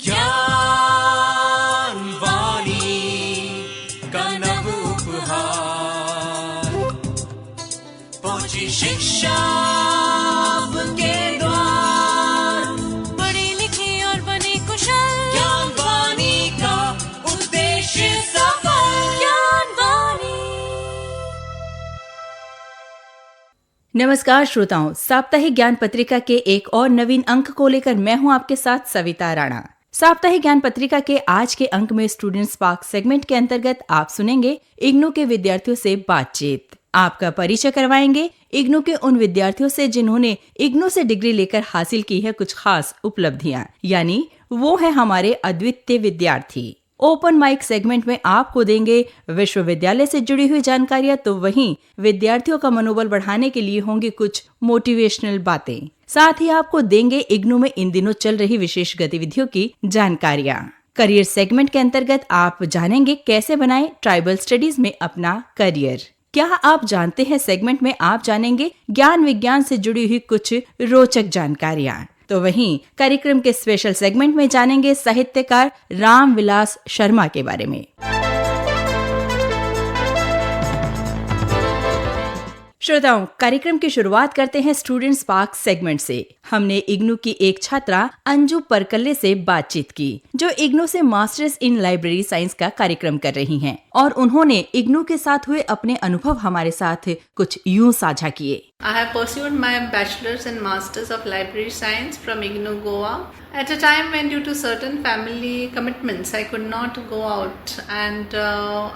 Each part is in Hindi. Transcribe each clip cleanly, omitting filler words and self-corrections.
ज्ञान वाणी का नव उपहार, पहुंची शिक्षा के द्वार, पढ़े लिखे और बने कुशल, ज्ञान वाणी का उद्देश्य सफल। ज्ञान वाणी। नमस्कार श्रोताओं, साप्ताहिक ज्ञान पत्रिका के एक और नवीन अंक को लेकर मैं हूं आपके साथ सविता राणा। साप्ताहिक ज्ञान पत्रिका के आज के अंक में स्टूडेंट स्पार्क सेगमेंट के अंतर्गत आप सुनेंगे इग्नू के विद्यार्थियों से बातचीत। आपका परिचय करवाएंगे इग्नू के उन विद्यार्थियों से जिन्होंने इग्नू से डिग्री लेकर हासिल की है कुछ खास उपलब्धियां, यानी वो है हमारे अद्वितीय विद्यार्थी। ओपन माइक सेगमेंट में आपको देंगे विश्वविद्यालय से जुड़ी हुई जानकारियां, तो वहीं विद्यार्थियों का मनोबल बढ़ाने के लिए होंगी कुछ मोटिवेशनल बातें। साथ ही आपको देंगे इग्नू में इन दिनों चल रही विशेष गतिविधियों की जानकारियां। करियर सेगमेंट के अंतर्गत आप जानेंगे कैसे बनाएं ट्राइबल स्टडीज में अपना करियर। क्या आप जानते हैं सेगमेंट में आप जानेंगे ज्ञान विज्ञान से जुड़ी हुई कुछ रोचक जानकारियां। तो वहीं कार्यक्रम के स्पेशल सेगमेंट में जानेंगे साहित्यकार रामविलास शर्मा के बारे में। श्रोताओं, कार्यक्रम की शुरुआत करते हैं स्टूडेंट स्पार्क सेगमेंट से। हमने इग्नू की एक छात्रा अंजू परकल्ले से बातचीत की, जो इग्नू से मास्टर्स इन लाइब्रेरी साइंस का कार्यक्रम कर रही हैं, और उन्होंने इग्नू के साथ हुए अपने अनुभव हमारे साथ कुछ यूं साझा किए। I have pursued my bachelor's and master's of library science from IGNOU Goa at a time when, due to certain family commitments, I could not go out and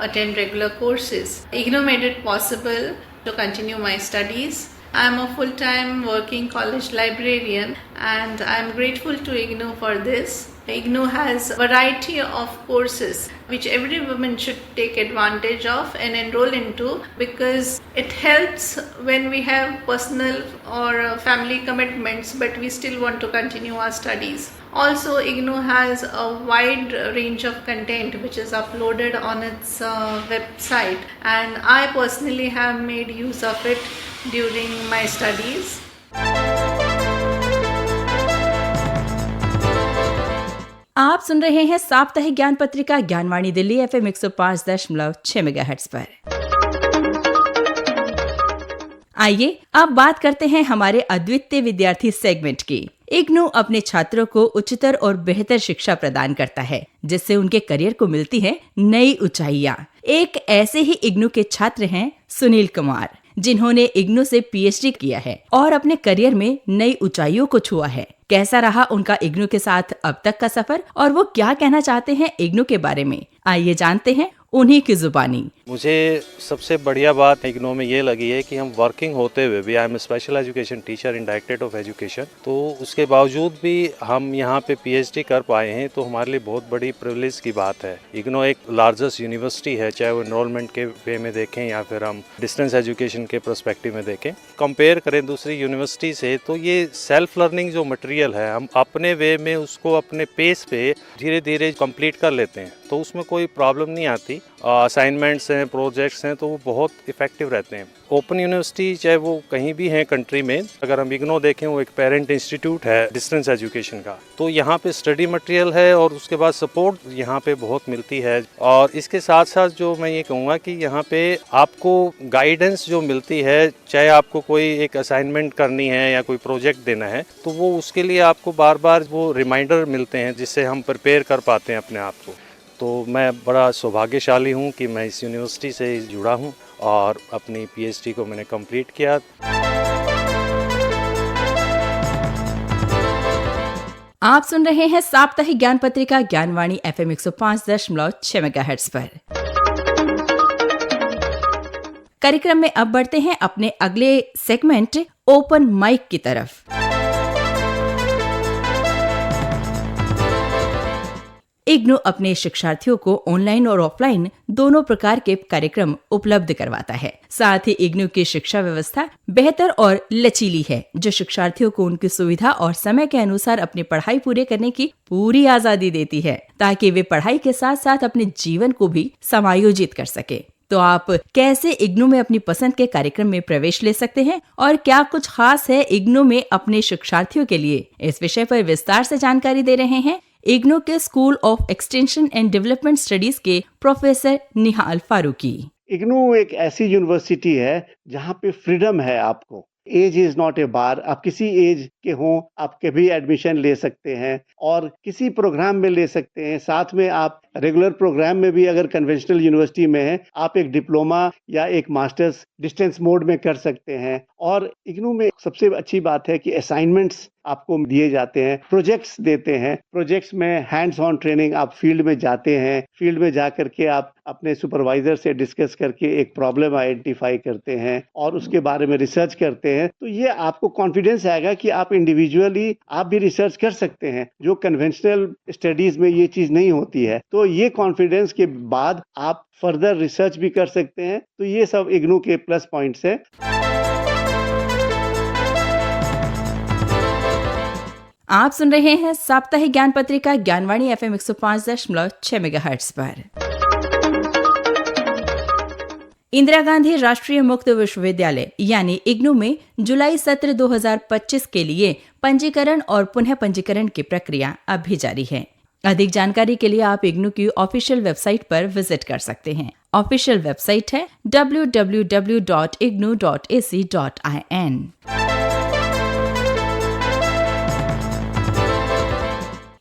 attend regular courses. IGNOU made it possible to continue my studies. I am a full-time working college librarian and I am grateful to IGNOU for this. IGNOU has a variety of courses which every woman should take advantage of and enroll into, because it helps when we have personal or family commitments but we still want to continue our studies. Also, IGNOU has a wide range of content which is uploaded on its website, and I personally have made use of it during my studies. आप सुन रहे हैं साप्ताहिक ज्ञान पत्रिका ज्ञानवाणी दिल्ली FM 105.6 मेगाहर्ट्ज पर। आइए अब बात करते हैं हमारे अद्वितीय विद्यार्थी सेगमेंट की। इग्नू अपने छात्रों को उच्चतर और बेहतर शिक्षा प्रदान करता है, जिससे उनके करियर को मिलती है नई ऊंचाइयां। एक ऐसे ही इग्नू के छात्र हैं सुनील कुमार, जिन्होंने इग्नू से PhD किया है और अपने करियर में नई ऊंचाइयों को छुआ है। कैसा रहा उनका इग्नू के साथ अब तक का सफर, और वो क्या कहना चाहते हैं इग्नू के बारे में, आइए जानते हैं उन्हीं की जुबानी। मुझे सबसे बढ़िया बात इग्नू में ये लगी है कि हम वर्किंग होते हुए भी, I am special education teacher in directorate of education, तो उसके बावजूद भी हम यहाँ पे PhD कर पाए हैं, तो हमारे लिए बहुत बड़ी प्रिविलेज की बात है। इग्नू एक लार्जेस्ट यूनिवर्सिटी है, चाहे वो एनरोलमेंट के वे में देखें या फिर हम डिस्टेंस एजुकेशन के पर्सपेक्टिव में देखें। कंपेयर करें दूसरी यूनिवर्सिटी से, तो ये सेल्फ लर्निंग जो मटेरियल है, हम अपने वे में उसको अपने पेस पे धीरे धीरे कंप्लीट कर लेते हैं, तो उसमें कोई प्रॉब्लम नहीं आती। असाइनमेंट्स हैं, प्रोजेक्ट्स हैं, तो वो बहुत इफेक्टिव रहते हैं। ओपन यूनिवर्सिटी चाहे वो कहीं भी हैं कंट्री में, अगर हम इग्नू देखें, वो एक पेरेंट इंस्टीट्यूट है डिस्टेंस एजुकेशन का, तो यहाँ पे स्टडी मटेरियल है और उसके बाद सपोर्ट यहाँ पे बहुत मिलती है। और इसके साथ साथ जो मैं ये कहूँगा कि यहाँ पे आपको गाइडेंस जो मिलती है, चाहे आपको कोई एक असाइनमेंट करनी है या कोई प्रोजेक्ट देना है, तो वो उसके लिए आपको बार बार वो रिमाइंडर मिलते हैं, जिससे हम प्रिपेयर कर पाते हैं अपने आप को। तो मैं बड़ा सौभाग्यशाली हूँ कि मैं इस यूनिवर्सिटी से जुड़ा हूँ और अपनी PhD को मैंने कंप्लीट किया। आप सुन रहे हैं साप्ताहिक ज्ञान पत्रिका ज्ञानवाणी FM 105.6 मेगाहर्ट्ज पर। कार्यक्रम में अब बढ़ते हैं अपने अगले सेगमेंट ओपन माइक की तरफ। इग्नू अपने शिक्षार्थियों को ऑनलाइन और ऑफलाइन दोनों प्रकार के कार्यक्रम उपलब्ध करवाता है। साथ ही इग्नू की शिक्षा व्यवस्था बेहतर और लचीली है, जो शिक्षार्थियों को उनकी सुविधा और समय के अनुसार अपनी पढ़ाई पूरी करने की पूरी आजादी देती है, ताकि वे पढ़ाई के साथ साथ अपने जीवन को भी समायोजित कर सके। तो आप कैसे इग्नू में अपनी पसंद के कार्यक्रम में प्रवेश ले सकते हैं और क्या कुछ खास है इग्नू में अपने शिक्षार्थियों के लिए, इस विषय पर विस्तार से जानकारी दे रहे हैं इग्नू के school of extension and development studies के प्रोफेसर निहाल फारूकी। इग्नू एक ऐसी यूनिवर्सिटी है जहाँ पे फ्रीडम है आपको। एज इज नॉट ए बार। आप किसी एज के हों, आप कभी एडमिशन ले सकते हैं और किसी प्रोग्राम में ले सकते हैं। साथ में आप रेगुलर प्रोग्राम में भी अगर कन्वेंशनल यूनिवर्सिटी में है, आप एक डिप्लोमा या एक मास्टर्स डिस्टेंस मोड में कर सकते हैं। और इग्नू में सबसे अच्छी बात है कि असाइनमेंट्स आपको दिए जाते हैं, प्रोजेक्ट्स देते हैं। प्रोजेक्ट्स में हैंड्स ऑन ट्रेनिंग, आप फील्ड में जाते हैं, फील्ड में जा करके आप अपने सुपरवाइजर से डिस्कस करके एक प्रॉब्लम आइडेंटिफाई करते हैं और उसके बारे में रिसर्च करते हैं। तो ये आपको कॉन्फिडेंस आएगा कि आप इंडिविजुअली आप भी रिसर्च कर सकते हैं, जो कन्वेंशनल स्टडीज में ये चीज नहीं होती है। तो ये कॉन्फिडेंस के बाद आप फर्दर रिसर्च भी कर सकते हैं। तो ये सब इग्नू के प्लस पॉइंट्स है। आप सुन रहे हैं साप्ताहिक ज्ञान पत्रिका ज्ञानवाणी FM 105.6 मेगाहर्ट्ज पर। इंदिरा गांधी राष्ट्रीय मुक्त विश्वविद्यालय यानी इग्नू में जुलाई सत्र 2025 के लिए पंजीकरण और पुनः पंजीकरण की प्रक्रिया अब भी जारी है। अधिक जानकारी के लिए आप इग्नू की ऑफिशियल वेबसाइट पर विजिट कर सकते हैं। ऑफिशियल वेबसाइट है www.ignu.ac.in।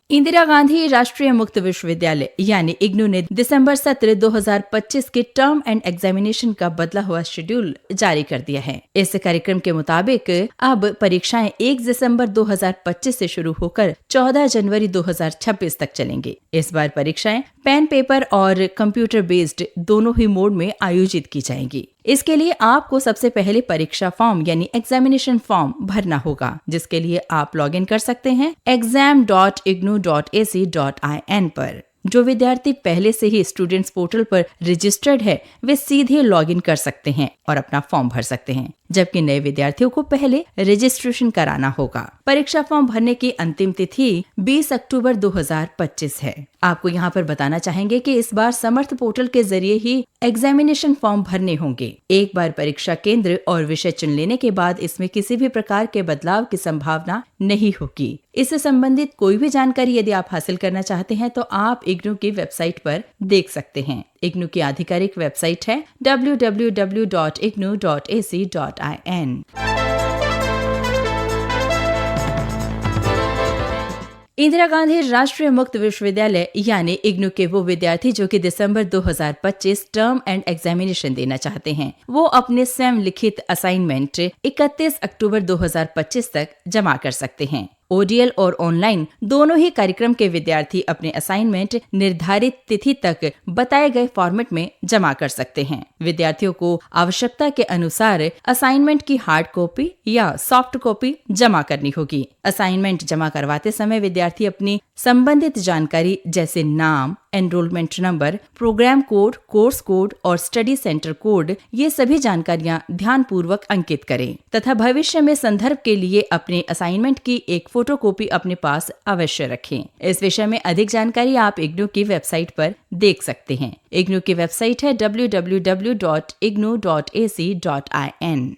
इंदिरा गांधी राष्ट्रीय मुक्त विश्वविद्यालय यानी इग्नू ने दिसंबर सत्र 2025 के टर्म एंड एग्जामिनेशन का बदला हुआ शेड्यूल जारी कर दिया है। इस कार्यक्रम के मुताबिक अब परीक्षाएं 1 दिसंबर 2025 से शुरू होकर 14 जनवरी 2026 तक चलेंगी। इस बार परीक्षाएं पेन पेपर और कंप्यूटर बेस्ड दोनों ही मोड में आयोजित की जाएंगी। इसके लिए आपको सबसे पहले परीक्षा फॉर्म यानी एग्जामिनेशन फॉर्म भरना होगा, जिसके लिए आप लॉगिन कर सकते हैं exam.ignu.ac.in पर। जो विद्यार्थी पहले से ही स्टूडेंट्स पोर्टल पर रजिस्टर्ड है, वे सीधे लॉगिन कर सकते हैं और अपना फॉर्म भर सकते हैं, जबकि नए विद्यार्थियों को पहले रजिस्ट्रेशन कराना होगा। परीक्षा फॉर्म भरने की अंतिम तिथि 20 अक्टूबर 2025 है। आपको यहाँ पर बताना चाहेंगे कि इस बार समर्थ पोर्टल के जरिए ही एग्जामिनेशन फॉर्म भरने होंगे। एक बार परीक्षा केंद्र और विषय चुन लेने के बाद इसमें किसी भी प्रकार के बदलाव की संभावना नहीं होगी। इससे संबंधित कोई भी जानकारी यदि आप हासिल करना चाहते हैं तो आप इग्नू की वेबसाइट पर देख सकते हैं। इग्नू की आधिकारिक वेबसाइट है www.ignu.ac.in। इंदिरा गांधी राष्ट्रीय मुक्त विश्वविद्यालय यानी इग्नू के वो विद्यार्थी जो कि दिसंबर 2025 टर्म एंड एग्जामिनेशन देना चाहते हैं, वो अपने स्वयं लिखित असाइनमेंट 31 अक्टूबर 2025 तक जमा कर सकते हैं। ओडीएल और ऑनलाइन दोनों ही कार्यक्रम के विद्यार्थी अपने असाइनमेंट निर्धारित तिथि तक बताए गए फॉर्मेट में जमा कर सकते हैं। विद्यार्थियों को आवश्यकता के अनुसार असाइनमेंट की हार्ड कॉपी या सॉफ्ट कॉपी जमा करनी होगी। असाइनमेंट जमा करवाते समय विद्यार्थी अपनी संबंधित जानकारी जैसे नाम, enrolment number, programme code, course code और स्टडी सेंटर कोड, ये सभी जानकारियां ध्यान पूर्वक अंकित करें तथा भविष्य में संदर्भ के लिए अपने असाइनमेंट की एक फोटोकॉपी अपने पास अवश्य रखें। इस विषय में अधिक जानकारी आप इग्नू की वेबसाइट पर देख सकते हैं। इग्नू की वेबसाइट है www.ignu.ac.in।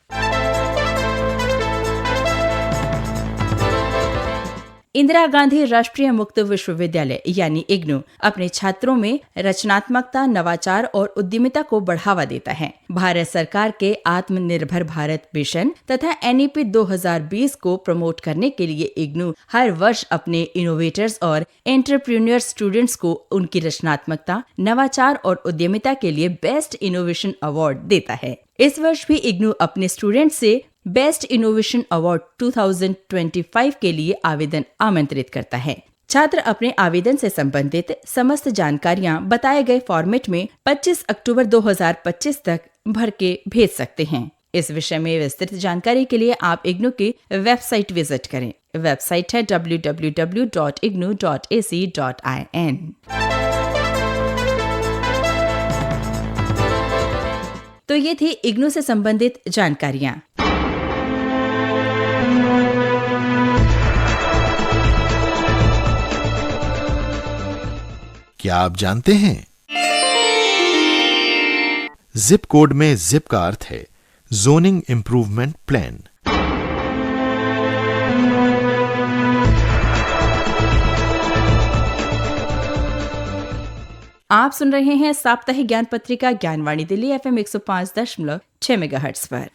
इंदिरा गांधी राष्ट्रीय मुक्त विश्वविद्यालय यानी इग्नू अपने छात्रों में रचनात्मकता, नवाचार और उद्यमिता को बढ़ावा देता है। भारत सरकार के आत्मनिर्भर भारत मिशन तथा NEP 2020 को प्रमोट करने के लिए इग्नू हर वर्ष अपने इनोवेटर्स और एंटरप्रेन्योर स्टूडेंट्स को उनकी रचनात्मकता, नवाचार और उद्यमिता के लिए बेस्ट इनोवेशन अवार्ड देता है। इस वर्ष भी इग्नू अपने स्टूडेंट से बेस्ट इनोवेशन अवार्ड 2025 के लिए आवेदन आमंत्रित करता है। छात्र अपने आवेदन से संबंधित समस्त जानकारियां बताए गए फॉर्मेट में 25 अक्टूबर 2025 तक भर के भेज सकते हैं। इस विषय में विस्तृत जानकारी के लिए आप इग्नू की वेबसाइट विजिट करें। वेबसाइट है www.ignu.ac.in। तो ये थी इग्नू से संबंधित जानकारियां। क्या आप जानते हैं जिप कोड में जिप का अर्थ है जोनिंग इंप्रूवमेंट प्लान। आप सुन रहे हैं साप्ताहिक ज्ञान पत्रिका ज्ञानवाणी दिल्ली FM 105.6 मेगाहर्ट्ज पर।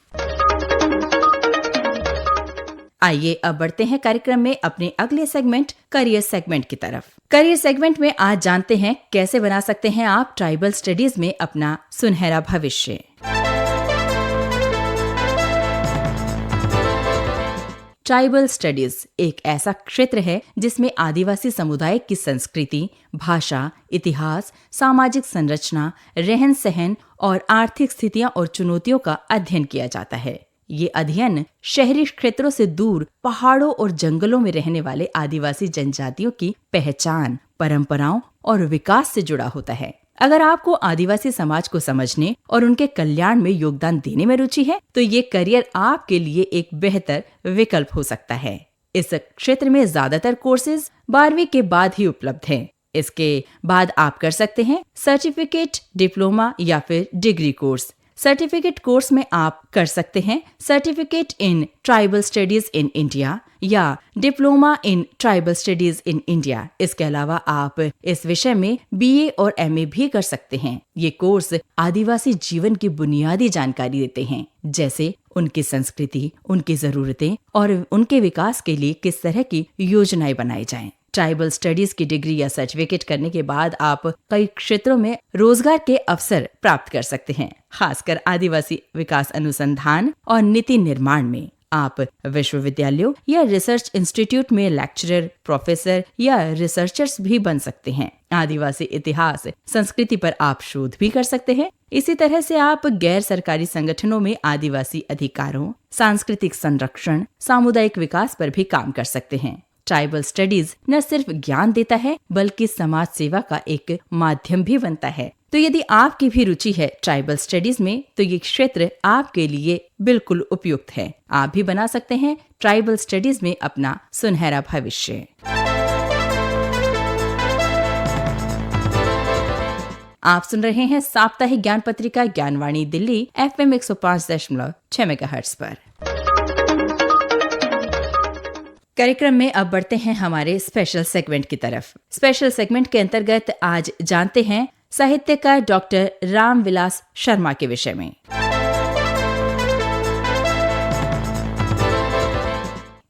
आइए अब बढ़ते हैं कार्यक्रम में अपने अगले सेगमेंट करियर सेगमेंट की तरफ। करियर सेगमेंट में आज जानते हैं कैसे बना सकते हैं आप ट्राइबल स्टडीज में अपना सुनहरा भविष्य। ट्राइबल स्टडीज एक ऐसा क्षेत्र है जिसमें आदिवासी समुदाय की संस्कृति, भाषा, इतिहास, सामाजिक संरचना, रहन सहन और आर्थिक स्थितियां और चुनौतियों का अध्ययन किया जाता है। ये अध्ययन शहरी क्षेत्रों से दूर पहाड़ों और जंगलों में रहने वाले आदिवासी जनजातियों की पहचान, परंपराओं और विकास से जुड़ा होता है। अगर आपको आदिवासी समाज को समझने और उनके कल्याण में योगदान देने में रुचि है, तो ये करियर आपके लिए एक बेहतर विकल्प हो सकता है। इस क्षेत्र में ज्यादातर कोर्सेज 12वीं के बाद ही उपलब्ध हैं। इसके बाद आप कर सकते हैं सर्टिफिकेट, डिप्लोमा या फिर डिग्री कोर्स। सर्टिफिकेट कोर्स में आप कर सकते हैं certificate in tribal studies in India या diploma in tribal studies in India. इसके अलावा आप इस विषय में BA और MA भी कर सकते हैं। ये कोर्स आदिवासी जीवन की बुनियादी जानकारी देते हैं, जैसे उनकी संस्कृति, उनकी जरूरतें और उनके विकास के लिए किस तरह की योजनाएं बनाई जाएं। ट्राइबल स्टडीज की डिग्री या सर्टिफिकेट करने के बाद आप कई क्षेत्रों में रोजगार के अवसर प्राप्त कर सकते हैं, खासकर आदिवासी विकास अनुसंधान और नीति निर्माण में। आप विश्वविद्यालयों या रिसर्च इंस्टीट्यूट में लेक्चरर, प्रोफेसर या रिसर्चर्स भी बन सकते हैं। आदिवासी इतिहास, संस्कृति पर आप शोध भी कर सकते हैं। इसी तरह से आप गैर सरकारी संगठनों में आदिवासी अधिकारों, सांस्कृतिक संरक्षण, सामुदायिक विकास पर भी काम कर सकते हैं। ट्राइबल स्टडीज न सिर्फ ज्ञान देता है बल्कि समाज सेवा का एक माध्यम भी बनता है। तो यदि आपकी भी रुचि है ट्राइबल स्टडीज में, तो ये क्षेत्र आपके लिए बिल्कुल उपयुक्त है। आप भी बना सकते हैं ट्राइबल स्टडीज में अपना सुनहरा भविष्य। आप सुन रहे हैं साप्ताहिक ज्ञान पत्रिका ज्ञानवाणी दिल्ली FM 105.6 मेगाहर्ट्ज पर। कार्यक्रम में अब बढ़ते हैं हमारे स्पेशल सेगमेंट की तरफ। स्पेशल सेगमेंट के अंतर्गत आज जानते हैं साहित्यकार डॉक्टर रामविलास शर्मा के विषय में।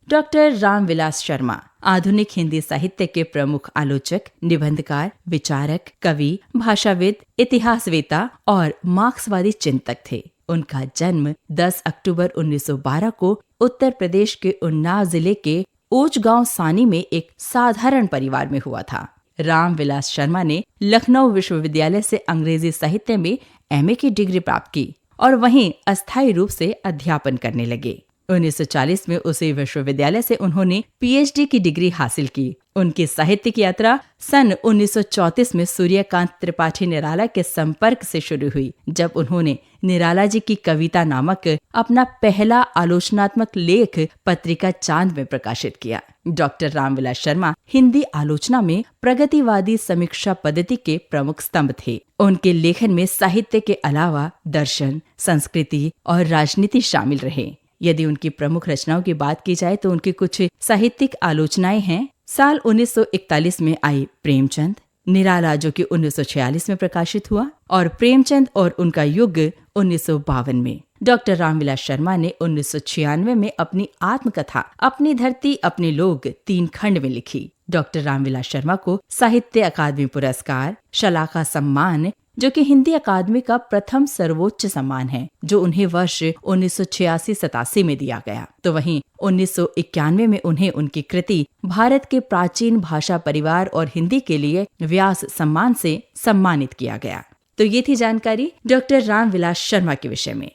डॉक्टर रामविलास शर्मा आधुनिक हिंदी साहित्य के प्रमुख आलोचक, निबंधकार, विचारक, कवि, भाषाविद, इतिहासवेता और मार्क्सवादी चिंतक थे। उनका जन्म 10 अक्टूबर 1912 को उत्तर प्रदेश के उन्नाव जिले के ऊंच गांव सानी में एक साधारण परिवार में हुआ था। रामविलास शर्मा ने लखनऊ विश्वविद्यालय से अंग्रेजी साहित्य में MA की डिग्री प्राप्त की और वहीं अस्थायी रूप से अध्यापन करने लगे। 1940 में उसी विश्वविद्यालय से उन्होंने PhD की डिग्री हासिल की। उनकी साहित्यिक यात्रा सन 1934 में सूर्यकांत त्रिपाठी निराला के संपर्क से शुरू हुई, जब उन्होंने निराला जी की कविता नामक अपना पहला आलोचनात्मक लेख पत्रिका चांद में प्रकाशित किया। डॉक्टर रामविलास शर्मा हिंदी आलोचना में प्रगतिवादी समीक्षा पद्धति के प्रमुख स्तंभ थे। उनके लेखन में साहित्य के अलावा दर्शन, संस्कृति और राजनीति शामिल रहे। यदि उनकी प्रमुख रचनाओं की बात की जाए तो उनकी कुछ साहित्यिक आलोचनाएं हैं। साल 1941 में आई प्रेमचंद, निराला जो कि 1946 में प्रकाशित हुआ, और प्रेमचंद और उनका युग 1952 में। डॉक्टर रामविलास शर्मा ने 1996 में अपनी आत्मकथा अपनी धरती अपने लोग 3 खंड में लिखी। डॉक्टर रामविलास शर्मा को साहित्य अकादमी पुरस्कार, शलाका सम्मान जो कि हिंदी अकादमी का प्रथम सर्वोच्च सम्मान है, जो उन्हें वर्ष 1986-87 में दिया गया। तो वहीं 1991 में उन्हें उनकी कृति भारत के प्राचीन भाषा परिवार और हिंदी के लिए व्यास सम्मान से सम्मानित किया गया। तो ये थी जानकारी डॉक्टर रामविलास शर्मा के विषय में।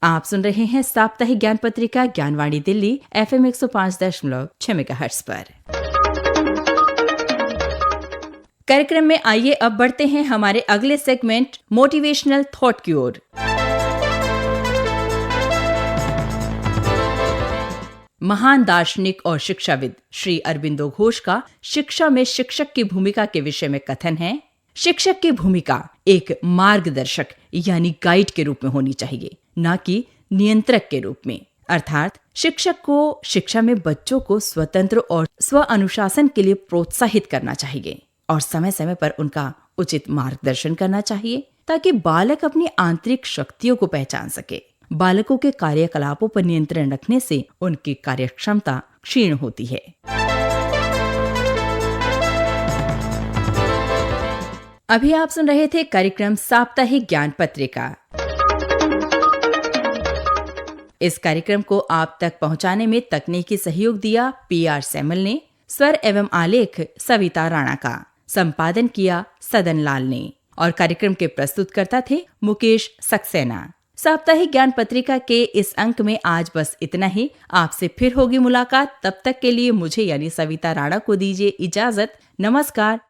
आप सुन रहे हैं साप्ताहिक ज्ञान पत्रिका ज्ञानवाणी दिल्ली FM 105.6 मेगाहर्ट्ज पर। कार्यक्रम में आइए अब बढ़ते हैं हमारे अगले सेगमेंट मोटिवेशनल थॉट की ओर। महान दार्शनिक और शिक्षाविद श्री अरबिंदो घोष का शिक्षा में शिक्षक की भूमिका के विषय में कथन है, शिक्षक की भूमिका एक मार्गदर्शक यानी गाइड के रूप में होनी चाहिए, न कि नियंत्रक के रूप में। अर्थात शिक्षक को शिक्षा में बच्चों को स्वतंत्र और स्व अनुशासन के लिए प्रोत्साहित करना चाहिए और समय समय पर उनका उचित मार्गदर्शन करना चाहिए ताकि बालक अपनी आंतरिक शक्तियों को पहचान सके। बालकों के कार्यकलापों पर नियंत्रण रखने से उनकी कार्यक्षमता क्षीण होती है। अभी आप सुन रहे थे कार्यक्रम साप्ताहिक ज्ञान पत्रिका। इस कार्यक्रम को आप तक पहुंचाने में तकनीकी सहयोग दिया PR सैमुअल ने। स्वर एवं आलेख सविता राणा का। संपादन किया सदन लाल ने और कार्यक्रम के प्रस्तुतकर्ता थे मुकेश सक्सेना। साप्ताहिक ज्ञान पत्रिका के इस अंक में आज बस इतना ही। आपसे फिर होगी मुलाकात। तब तक के लिए मुझे यानी सविता राणा को दीजिए इजाजत। नमस्कार।